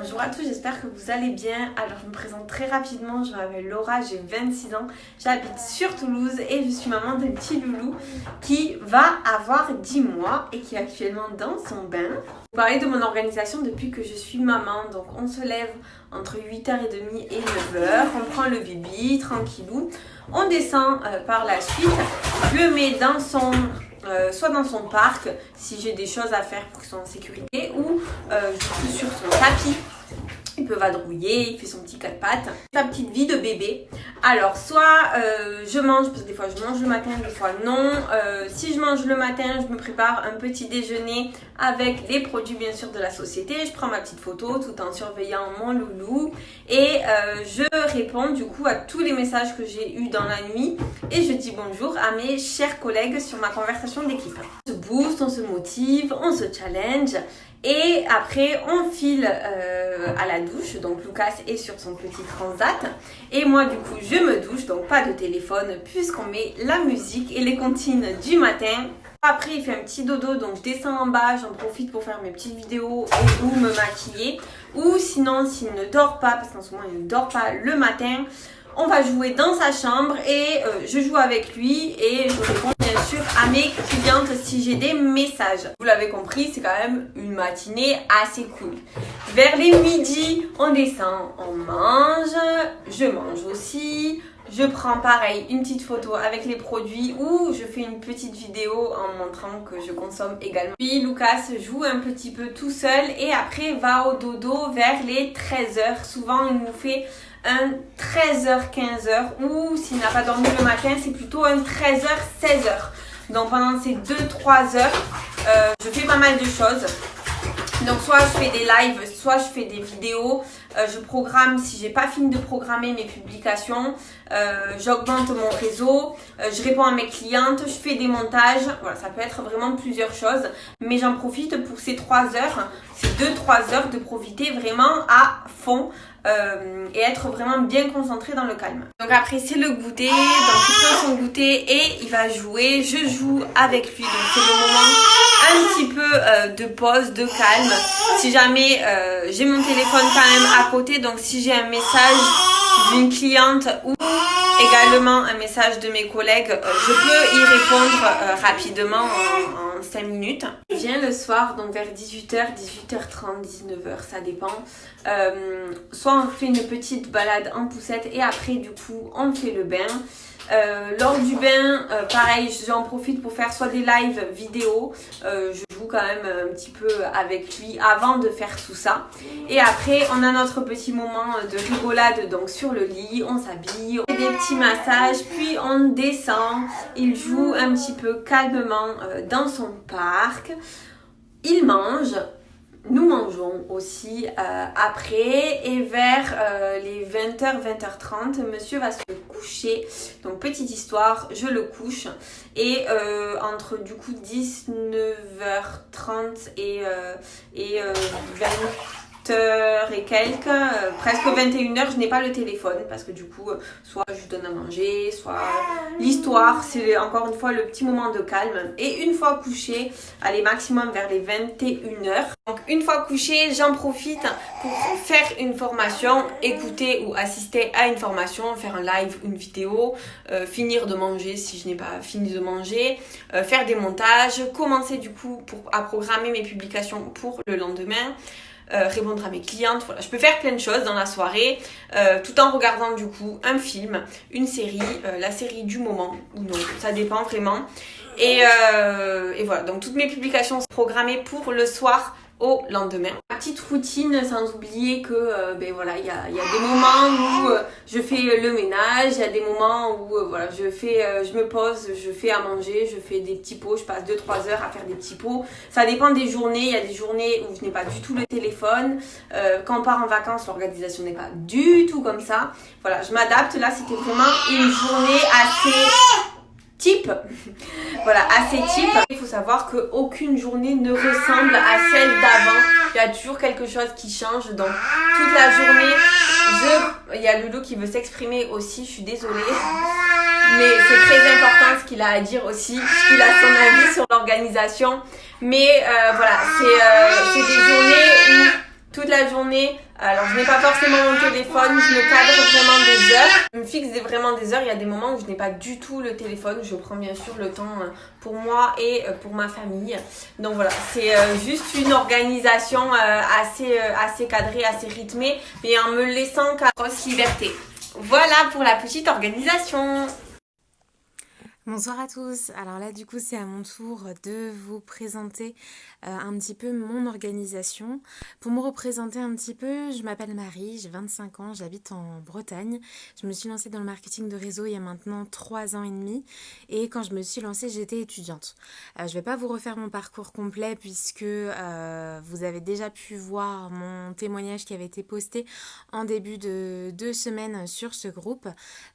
Bonjour à tous, j'espère que vous allez bien. Alors je me présente très rapidement, je m'appelle Laura, j'ai 26 ans, j'habite sur Toulouse et je suis maman d'un petit loulou qui va avoir 10 mois et qui est actuellement dans son bain. Je vais parler de mon organisation depuis que je suis maman, donc on se lève entre 8h30 et 9h, on prend le bébé tranquillou, on descend par la suite, je le mets dans son... soit dans son parc si j'ai des choses à faire pour qu'ils soient en sécurité ou je suis sur son tapis. Il peut vadrouiller, il fait son petit quatre pattes. Sa petite vie de bébé. Alors soit je mange, parce que des fois je mange le matin, des fois non. Si je mange le matin, je me prépare un petit déjeuner avec les produits bien sûr de la société. Je prends ma petite photo tout en surveillant mon loulou. Et je réponds du coup à tous les messages que j'ai eus dans la nuit. Et je dis bonjour à mes chers collègues sur ma conversation d'équipe. On se booste, on se motive, on se challenge. Et après, on file à la douche. Donc, Lucas est sur son petit transat. Et moi, du coup, je me douche. Donc, pas de téléphone puisqu'on met la musique et les comptines du matin. Après, il fait un petit dodo. Donc, je descends en bas. J'en profite pour faire mes petites vidéos et ou me maquiller. Ou sinon, s'il ne dort pas, parce qu'en ce moment, il ne dort pas le matin, on va jouer dans sa chambre et je joue avec lui et je réponds bien sûr à mes clientes si j'ai des messages. Vous l'avez compris, c'est quand même une matinée assez cool. Vers les midis, on descend, on mange, je mange aussi. Je prends pareil une petite photo avec les produits ou je fais une petite vidéo en montrant que je consomme également. Puis Lucas joue un petit peu tout seul et après va au dodo vers les 13h. Souvent il nous fait un 13h-15h ou s'il n'a pas dormi le matin c'est plutôt un 13h-16h. Donc pendant ces 2-3 heures je fais pas mal de choses. Donc soit je fais des lives, soit je fais des vidéos, je programme, si j'ai pas fini de programmer mes publications, j'augmente mon réseau, je réponds à mes clientes, je fais des montages, voilà, ça peut être vraiment plusieurs choses, mais j'en profite pour ces 3 heures, ces 2-3 heures de profiter vraiment à fond et être vraiment bien concentré dans le calme. Donc après c'est le goûter, donc il prend son goûter et il va jouer, je joue avec lui, donc c'est le moment un petit peu de pause, de calme. Si jamais j'ai mon téléphone quand même à côté, donc si j'ai un message d'une cliente ou également un message de mes collègues, je peux y répondre rapidement en 5 minutes. Je viens le soir, donc vers 18h, 18h30, 19h, ça dépend. Soit on fait une petite balade en poussette et après du coup on fait le bain. Lors du bain, pareil, j'en profite pour faire soit des lives vidéo, je joue quand même un petit peu avec lui avant de faire tout ça. Et après, on a notre petit moment de rigolade donc sur le lit, on s'habille, on fait des petits massages, puis on descend, il joue un petit peu calmement dans son parc, il mange. Nous mangeons aussi après et vers les 20h, 20h30, monsieur va se coucher. Donc petite histoire, je le couche et entre du coup 19h30 et 20h et quelques, presque 21h, je n'ai pas le téléphone parce que du coup, soit je lui donne à manger, soit l'histoire, c'est encore une fois le petit moment de calme. Et une fois couché, allez maximum vers les 21h. Donc une fois couché, j'en profite pour faire une formation, écouter ou assister à une formation, faire un live, une vidéo, finir de manger si je n'ai pas fini de manger, faire des montages, commencer du coup à programmer mes publications pour le lendemain. Répondre à mes clientes, voilà, je peux faire plein de choses dans la soirée tout en regardant du coup un film, une série, la série du moment ou non, ça dépend vraiment et voilà, donc toutes mes publications sont programmées pour le soir au lendemain. Ma petite routine, sans oublier que ben voilà, il y a des moments où je fais le ménage, il y a des moments où voilà, je me pose, je fais à manger, je fais des petits pots, je passe 2-3 heures à faire des petits pots. Ça dépend des journées, il y a des journées où je n'ai pas du tout le téléphone. Quand on part en vacances, l'organisation n'est pas du tout comme ça. Voilà, je m'adapte. Là, c'était vraiment une journée assez type. Voilà, assez type. Il faut savoir qu'aucune journée ne ressemble à celle d'avant. Il y a toujours quelque chose qui change. Donc, toute la journée, il y a Loulou qui veut s'exprimer aussi. Je suis désolée. Mais c'est très important ce qu'il a à dire aussi. Il a son avis sur l'organisation. Mais voilà, c'est des journées où toute la journée. Alors je n'ai pas forcément mon téléphone, je me cadre vraiment des heures. Je me fixe vraiment des heures. Il y a des moments où je n'ai pas du tout le téléphone. Je prends bien sûr le temps pour moi et pour ma famille. Donc voilà, c'est juste une organisation assez cadrée, assez rythmée, mais en me laissant grosse liberté. Voilà pour la petite organisation. Bonsoir à tous. Alors là, du coup, c'est à mon tour de vous présenter un petit peu mon organisation. Pour me représenter un petit peu, je m'appelle Marie, j'ai 25 ans, j'habite en Bretagne. Je me suis lancée dans le marketing de réseau il y a maintenant 3 ans et demi. Et quand je me suis lancée, j'étais étudiante. Je ne vais pas vous refaire mon parcours complet puisque vous avez déjà pu voir mon témoignage qui avait été posté en début de 2 semaines sur ce groupe.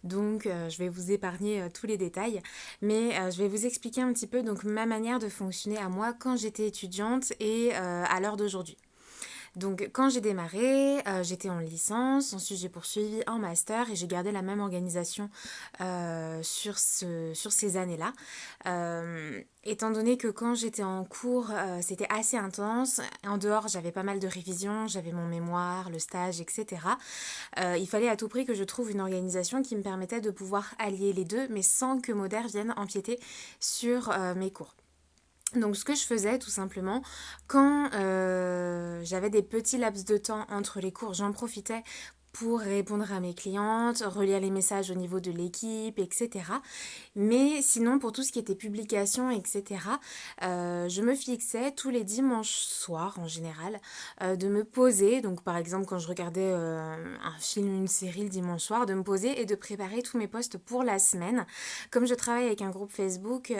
Donc, je vais vous épargner tous les détails. Mais je vais vous expliquer un petit peu donc ma manière de fonctionner à moi quand j'étais étudiante et à l'heure d'aujourd'hui. Donc quand j'ai démarré, j'étais en licence, ensuite j'ai poursuivi en master et j'ai gardé la même organisation sur ces années-là. Étant donné que quand j'étais en cours, c'était assez intense. En dehors, j'avais pas mal de révisions, j'avais mon mémoire, le stage, etc. Il fallait à tout prix que je trouve une organisation qui me permettait de pouvoir allier les deux, mais sans que Moder vienne empiéter sur mes cours. Donc ce que je faisais tout simplement, quand j'avais des petits laps de temps entre les cours, j'en profitais pour répondre à mes clientes, relire les messages au niveau de l'équipe, etc. Mais sinon, pour tout ce qui était publication, etc., je me fixais tous les dimanches soirs, en général, de me poser. Donc, par exemple, quand je regardais un film, une série le dimanche soir, de me poser et de préparer tous mes posts pour la semaine. Comme je travaille avec un groupe Facebook,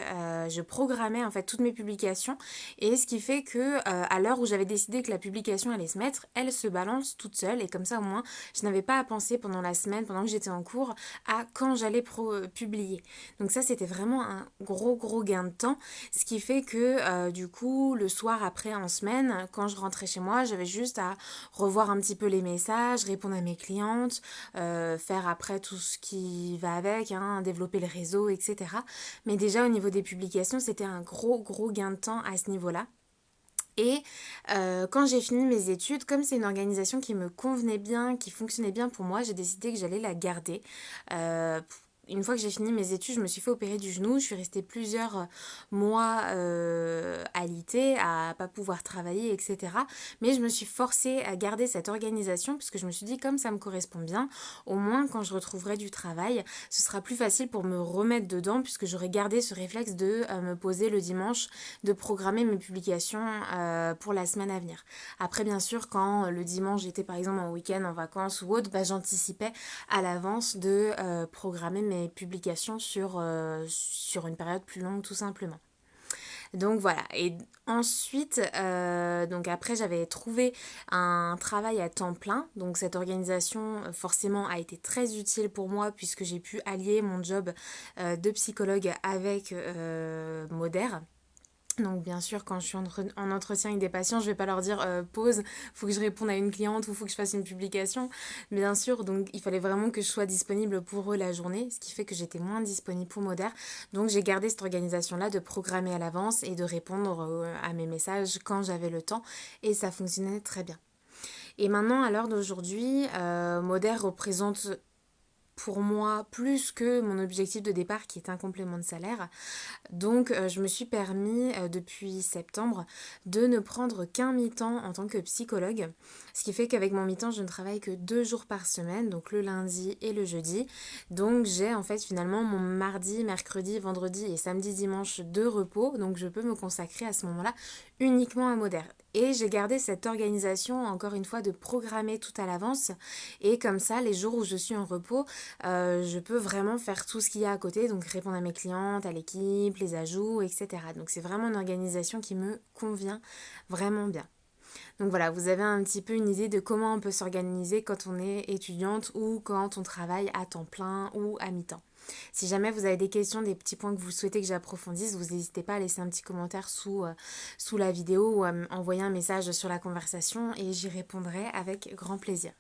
je programmais en fait toutes mes publications. Et ce qui fait que, à l'heure où j'avais décidé que la publication allait se mettre, elle se balance toute seule. Et comme ça, au moins, je n'avais pas à penser pendant la semaine, pendant que j'étais en cours, à quand j'allais publier. Donc ça, c'était vraiment un gros gain de temps, ce qui fait que du coup, le soir après en semaine, quand je rentrais chez moi, j'avais juste à revoir un petit peu les messages, répondre à mes clientes, faire après tout ce qui va avec, hein, développer le réseau, etc. Mais déjà au niveau des publications, c'était un gros gain de temps à ce niveau-là. Et quand j'ai fini mes études, comme c'est une organisation qui me convenait bien, qui fonctionnait bien pour moi, j'ai décidé que j'allais la garder. Une fois que j'ai fini mes études, je me suis fait opérer du genou. Je suis restée plusieurs mois alitée, à pas pouvoir travailler, etc. Mais je me suis forcée à garder cette organisation parce que je me suis dit, comme ça me correspond bien, au moins quand je retrouverai du travail, ce sera plus facile pour me remettre dedans puisque j'aurais gardé ce réflexe de me poser le dimanche, de programmer mes publications pour la semaine à venir. Après, bien sûr, quand le dimanche j'étais par exemple en week-end, en vacances ou autre, bah, j'anticipais à l'avance de programmer mes publications sur une période plus longue tout simplement. Donc voilà, et ensuite, donc après j'avais trouvé un travail à temps plein, donc cette organisation forcément a été très utile pour moi puisque j'ai pu allier mon job de psychologue avec Moder. Donc bien sûr, quand je suis en entretien avec des patients, je vais pas leur dire pause, faut que je réponde à une cliente ou faut que je fasse une publication. Bien sûr, donc il fallait vraiment que je sois disponible pour eux la journée, ce qui fait que j'étais moins disponible pour Moder. Donc j'ai gardé cette organisation-là de programmer à l'avance et de répondre à mes messages quand j'avais le temps et ça fonctionnait très bien. Et maintenant, à l'heure d'aujourd'hui, Moder représente pour moi plus que mon objectif de départ qui est un complément de salaire. Donc je me suis permis depuis septembre de ne prendre qu'un mi-temps en tant que psychologue. Ce qui fait qu'avec mon mi-temps je ne travaille que 2 jours par semaine, donc le lundi et le jeudi. Donc j'ai en fait finalement mon mardi, mercredi, vendredi et samedi, dimanche de repos. Donc je peux me consacrer à ce moment-là uniquement à Moder. Et j'ai gardé cette organisation, encore une fois, de programmer tout à l'avance. Et comme ça, les jours où je suis en repos, je peux vraiment faire tout ce qu'il y a à côté, donc répondre à mes clientes, à l'équipe, les ajouts, etc. Donc c'est vraiment une organisation qui me convient vraiment bien. Donc voilà, vous avez un petit peu une idée de comment on peut s'organiser quand on est étudiante ou quand on travaille à temps plein ou à mi-temps. Si jamais vous avez des questions, des petits points que vous souhaitez que j'approfondisse, vous n'hésitez pas à laisser un petit commentaire sous la vidéo ou à m'envoyer un message sur la conversation et j'y répondrai avec grand plaisir.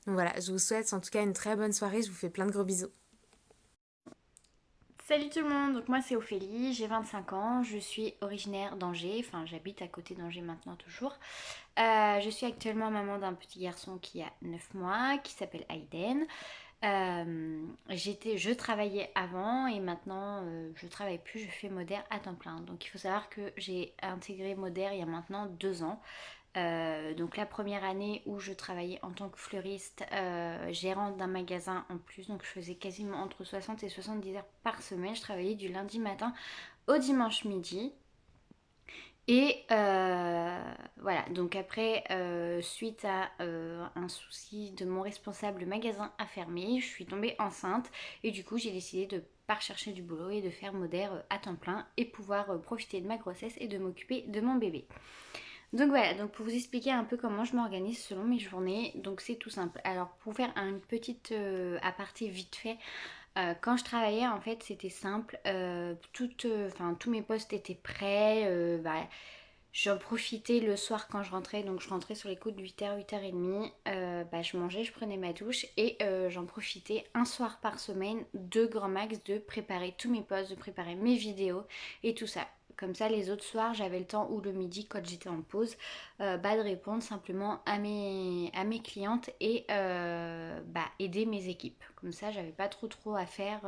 Donc voilà, je vous souhaite en tout cas une très bonne soirée, je vous fais plein de gros bisous. Salut tout le monde, donc moi c'est Ophélie, j'ai 25 ans, je suis originaire d'Angers, enfin j'habite à côté d'Angers maintenant toujours. Je suis actuellement maman d'un petit garçon qui a 9 mois, qui s'appelle Hayden. Je travaillais avant et maintenant je travaille plus, je fais Moder à temps plein. Donc il faut savoir que j'ai intégré Moder il y a maintenant 2 ans. Donc la première année où je travaillais en tant que fleuriste, gérante d'un magasin en plus, donc je faisais quasiment entre 60 et 70 heures par semaine. Je travaillais du lundi matin au dimanche midi. Et voilà, donc après, suite à un souci de mon responsable, le magasin a fermé, je suis tombée enceinte et du coup j'ai décidé de pas rechercher du boulot et de faire Moder à temps plein et pouvoir profiter de ma grossesse et de m'occuper de mon bébé. Donc voilà, donc pour vous expliquer un peu comment je m'organise selon mes journées, donc c'est tout simple. Alors pour faire une petite aparté vite fait, quand je travaillais en fait c'était simple, tous mes postes étaient prêts, j'en profitais le soir quand je rentrais, donc je rentrais sur les coups de 8h, 8h30, je mangeais, je prenais ma douche et j'en profitais un soir par semaine, de grand max, de préparer tous mes posts, de préparer mes vidéos et tout ça. Comme ça, les autres soirs, j'avais le temps ou le midi, quand j'étais en pause, de répondre simplement à mes clientes et aider mes équipes. Comme ça, j'avais pas trop à faire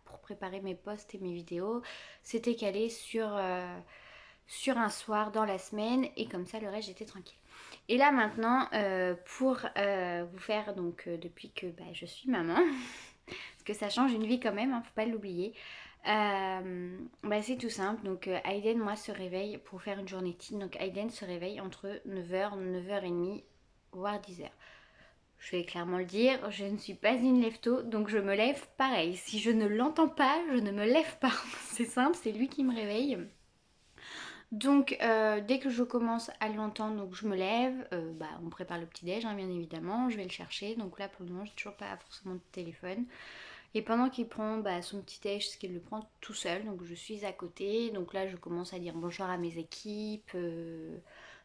pour préparer mes posts et mes vidéos. C'était calé sur un soir dans la semaine et comme ça, le reste, j'étais tranquille. Et là maintenant, pour vous faire, donc depuis que je suis maman, parce que ça change une vie quand même, hein, faut pas l'oublier. C'est tout simple. Donc Hayden, moi, se réveille pour faire une journée type. Donc Hayden se réveille entre 9h, 9h30, voire 10h. Je vais clairement le dire, je ne suis pas une lève-tôt, donc je me lève pareil. Si je ne l'entends pas, je ne me lève pas. C'est simple, c'est lui qui me réveille. Donc dès que je commence à l'entendre, donc je me lève, on prépare le petit déj, hein, bien évidemment, je vais le chercher. Donc là pour le moment j'ai toujours pas forcément de téléphone. Et pendant qu'il prend son petit déj, ce qu'il le prend tout seul, donc je suis à côté. Donc là je commence à dire bonjour à mes équipes.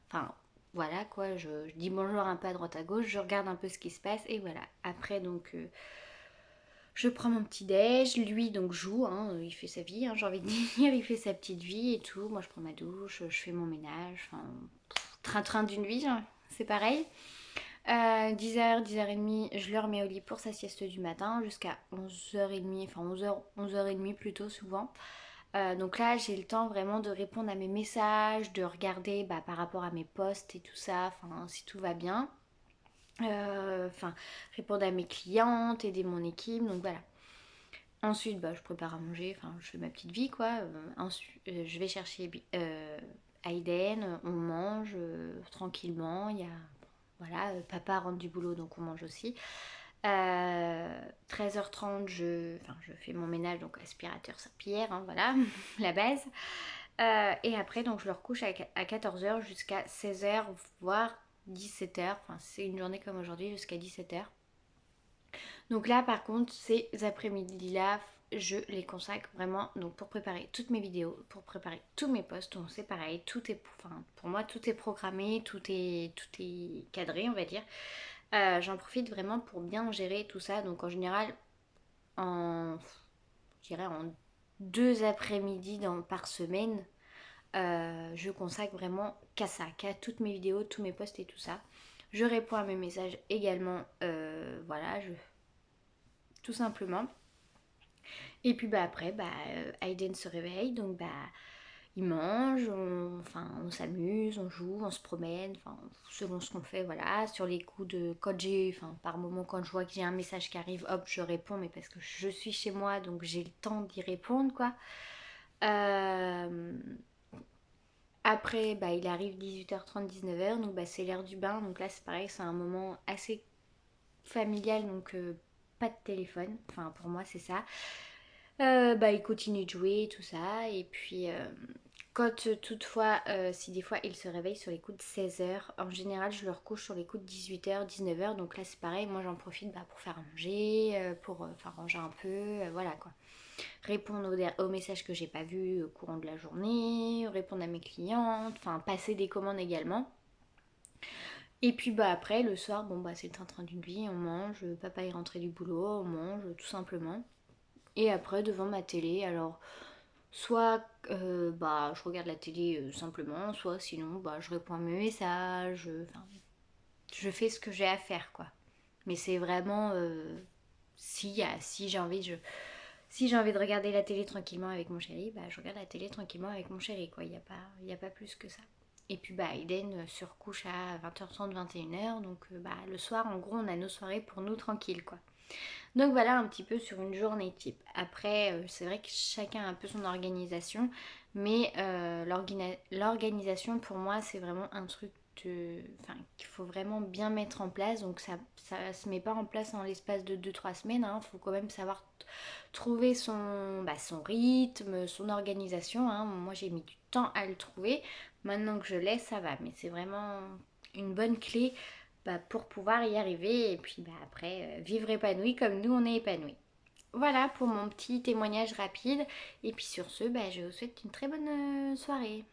Enfin voilà quoi, je dis bonjour un peu à droite à gauche, je regarde un peu ce qui se passe et voilà. Après donc je prends mon petit déj, lui donc joue, hein, il fait sa vie, hein, j'ai envie de dire, il fait sa petite vie et tout. Moi je prends ma douche, je fais mon ménage, enfin, train-train d'une vie, hein, c'est pareil. 10h, 10h30, je le remets au lit pour sa sieste du matin jusqu'à 11h30, enfin 11h, 11h30 plutôt souvent. Donc là j'ai le temps vraiment de répondre à mes messages, de regarder par rapport à mes posts et tout ça, enfin si tout va bien. Répondre à mes clientes, aider mon équipe, donc voilà. Ensuite, je prépare à manger, enfin, je fais ma petite vie, quoi. Ensuite, je vais chercher Aiden, on mange tranquillement. Il y a, voilà, papa rentre du boulot, donc on mange aussi. 13h30, je fais mon ménage, donc aspirateur, serpillière, hein, voilà, la base. Et après, donc je le recouche à 14h jusqu'à 16h, voire 17h. Enfin, c'est une journée comme aujourd'hui, jusqu'à 17h. Donc là par contre ces après-midi-là, je les consacre vraiment donc pour préparer toutes mes vidéos, pour préparer tous mes posts. Donc c'est pareil, pour moi tout est programmé, tout est cadré on va dire. J'en profite vraiment pour bien gérer tout ça. Donc en général je dirais en 2 après-midi par semaine, je consacre vraiment qu'à ça, qu'à toutes mes vidéos, tous mes posts et tout ça. Je réponds à mes messages également, voilà, tout simplement. Et puis après, Hayden se réveille, donc il mange, on s'amuse, on joue, on se promène, enfin selon ce qu'on fait, voilà. Sur les coups de par moment quand je vois que j'ai un message qui arrive, hop, je réponds, mais parce que je suis chez moi, donc j'ai le temps d'y répondre, quoi. Euh, Après, il arrive 18h30, 19h, donc c'est l'heure du bain, donc là c'est pareil, c'est un moment assez familial, donc pas de téléphone, enfin pour moi c'est ça. Il continue de jouer, tout ça. Et puis, quand toutefois, si des fois il se réveille sur les coups de 16h, en général, je le recouche sur les coups de 18h, 19h. Donc là, c'est pareil, moi j'en profite pour faire à manger, pour ranger un peu, voilà quoi. Répondre aux messages que j'ai pas vus au courant de la journée, répondre à mes clientes, enfin passer des commandes également. Et puis après, le soir, c'est le train-train d'une vie, on mange, papa est rentré du boulot, on mange tout simplement. Et après devant ma télé, alors soit bah, je regarde la télé simplement, soit sinon bah, je réponds à mes messages, enfin, je fais ce que j'ai à faire quoi. Mais c'est vraiment si j'ai envie si j'ai envie de regarder la télé tranquillement avec mon chéri, bah je regarde la télé tranquillement avec mon chéri quoi. Il y a pas plus que ça. Et puis bah Aiden se recouche à 20h30, 21h, donc bah le soir en gros on a nos soirées pour nous tranquilles quoi. Donc voilà un petit peu sur une journée type. Après, c'est vrai que chacun a un peu son organisation, mais l'organisation pour moi c'est vraiment un truc enfin, qu'il faut vraiment bien mettre en place. Donc ça se met pas en place en l'espace de 2-3 semaines. Il faut quand même savoir trouver son rythme, son organisation. Moi j'ai mis du temps à le trouver. Maintenant que je l'ai, ça va. Mais c'est vraiment une bonne clé pour pouvoir y arriver et puis après vivre épanoui comme nous on est épanoui. Voilà pour mon petit témoignage rapide et puis sur ce je vous souhaite une très bonne soirée.